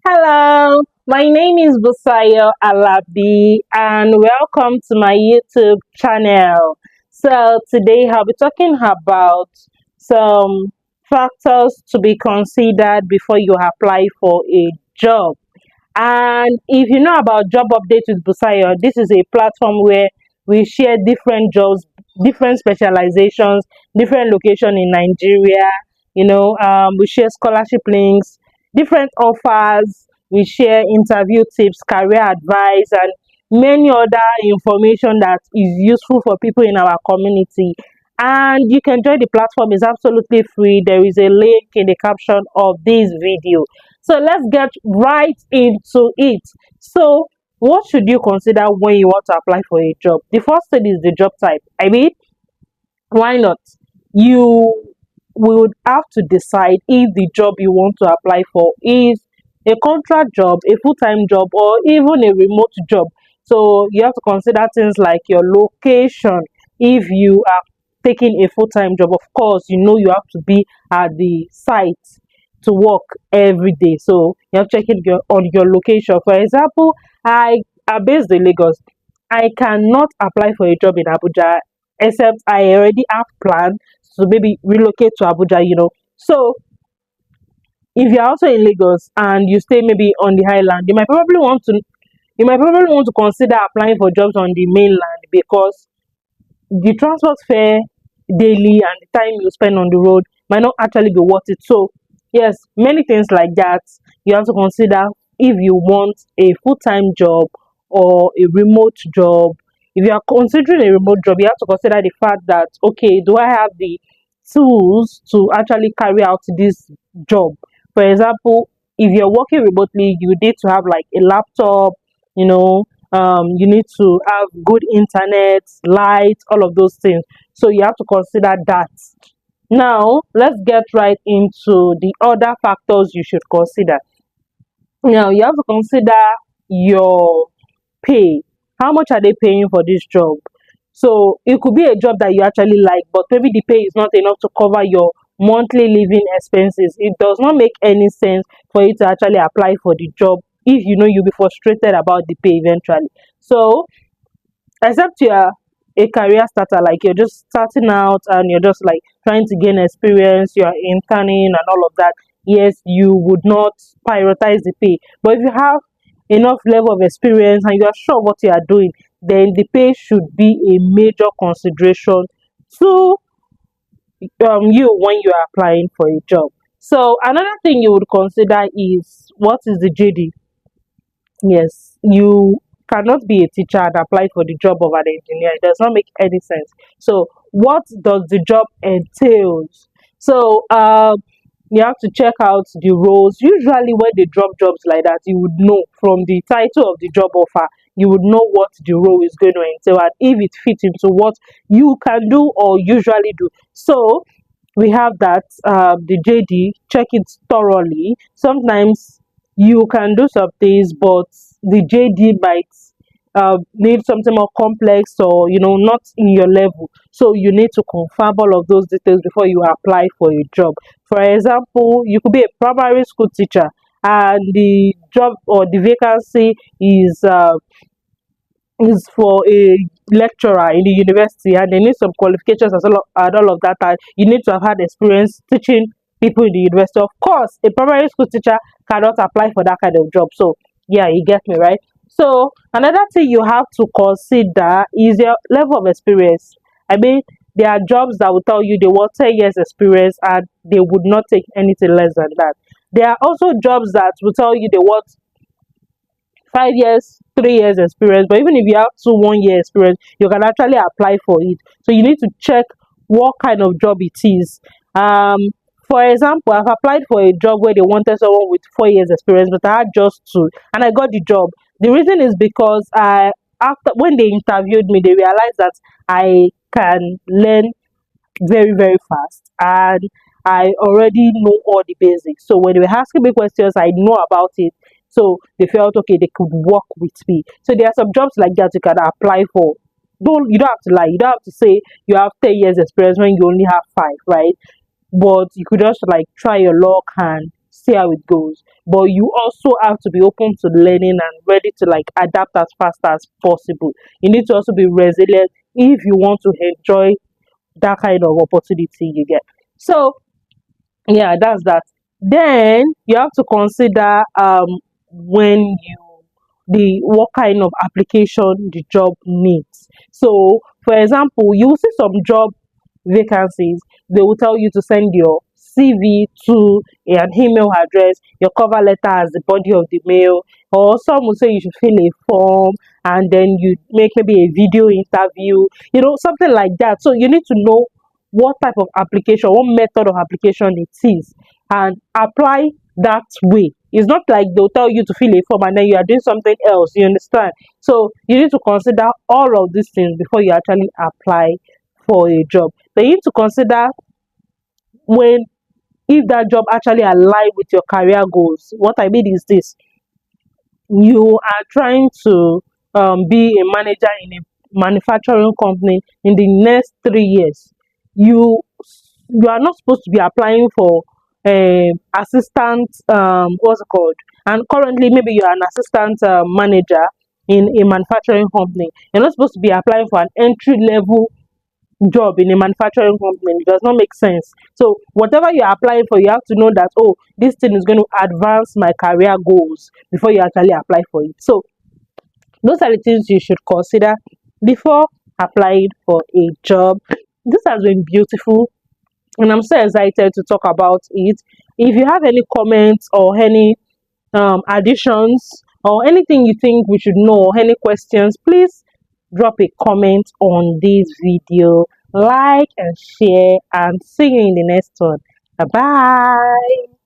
Hello, my name is Busayo Alabi and welcome to my YouTube channel. So today I'll be talking about some factors to be considered before you apply for a job. And if you know about Job Update with Busayo, this is a platform where we share different jobs, different specializations, different location in Nigeria. We share scholarship links, different offers. We share interview tips, career advice, and many other information that is useful for people in our community. And you can join the platform; it's absolutely free. There is a link in the caption of this video. So let's get right into it. So, what should you consider when you want to apply for a job? The first thing is the job type. I mean, why not? You would have to decide if the job you want to apply for is a contract job, a full-time job, or even a remote job. So you have to consider things like your location. If you are taking a full-time job, of course, you have to be at the site to work every day. So you have to check it on your location. For example, I am based in Lagos. I cannot apply for a job in Abuja except I already have planned to maybe relocate to Abuja. So if you're also in Lagos and you stay maybe on the highland, you might probably want to consider applying for jobs on the mainland because the transport fare daily and the time you spend on the road might not actually be worth it. So yes, many things like that you have to consider if you want a full-time job or a remote job. If you are considering a remote job, you have to consider the fact that, okay, do I have the tools to actually carry out this job? For example, if you're working remotely, you need to have like a laptop, you know, you need to have good internet, light, all of those things. So you have to consider that. Now, let's get right into the other factors you should consider. Now, you have to consider your pay. How much are they paying for this job? So it could be a job that you actually like, but maybe the pay is not enough to cover your monthly living expenses. It does not make any sense for you to actually apply for the job if you know you'll be frustrated about the pay eventually. So except you're a career starter, like you're just starting out and you're just like trying to gain experience, you're interning and all of that, yes, you would not prioritize the pay. But if you have enough level of experience and you are sure what you are doing, then the pay should be a major consideration to you when you are applying for a job. So another thing you would consider is what is the JD. Yes, you cannot be a teacher and apply for the job of an engineer. It does not make any sense. So, what does the job entails? So, you have to check out the roles. Usually, when they drop jobs like that, you would know from the title of the job offer. You would know what the role is going to entail and if it fits into what you can do or usually do. So, we have that the JD, check it thoroughly. Sometimes you can do some things, but the JD might need something more complex or not in your level. So you need to confirm all of those details before you apply for a job. For example, you could be a primary school teacher and the job or the vacancy is for a lecturer in the university and they need some qualifications and all of that, and you need to have had experience teaching people in the university. Of course, a primary school teacher cannot apply for that kind of job. So yeah, you get me, right? So another thing you have to consider is your level of experience. I mean, there are jobs that will tell you they want 10 years experience and they would not take anything less than that. There are also jobs that will tell you they want 5 years, 3 years experience. But even if you have 1 year experience, you can actually apply for it. So you need to check what kind of job it is. Um, for example, I've applied for a job where they wanted someone with 4 years experience, but I had just two, and I got the job. The reason is because I after when they interviewed me, they realized that I can learn very very fast and I already know all the basics. So when they were asking me questions, I know about it. So they felt okay, they could work with me. So there are some jobs like that you can apply for. You don't have to lie. You don't have to say you have 10 years experience when you only have five, right? But you could just like try your luck and see how it goes. But you also have to be open to learning and ready to like adapt as fast as possible. You need to also be resilient if you want to enjoy that kind of opportunity you get. So yeah, that's that. Then you have to consider when you the what kind of application the job needs. So for example, you will see some job vacancies, they will tell you to send your CV to an email address, your cover letter as the body of the mail, or some will say you should fill a form and then you make maybe a video interview, something like that. So you need to know what type of application, what method of application it is, and apply that way. It's not like they'll tell you to fill a form and then you are doing something else, you understand? So you need to consider all of these things before you actually apply for a job. But you need to consider when if that job actually align with your career goals. What I mean is this: you are trying to be a manager in a manufacturing company in the next 3 years. You are not supposed to be applying for assistant, what's it called, and currently maybe you are an assistant manager in a manufacturing company. You're not supposed to be applying for an entry level job in a manufacturing company. It does not make sense. So whatever you're applying for, you have to know that, oh, this thing is going to advance my career goals before you actually apply for it. So those are the things you should consider before applying for a job. This has been beautiful and I'm so excited to talk about it. If you have any comments or any additions or anything you think we should know or any questions, please drop a comment on this video, like and share, and see you in the next one. Bye bye.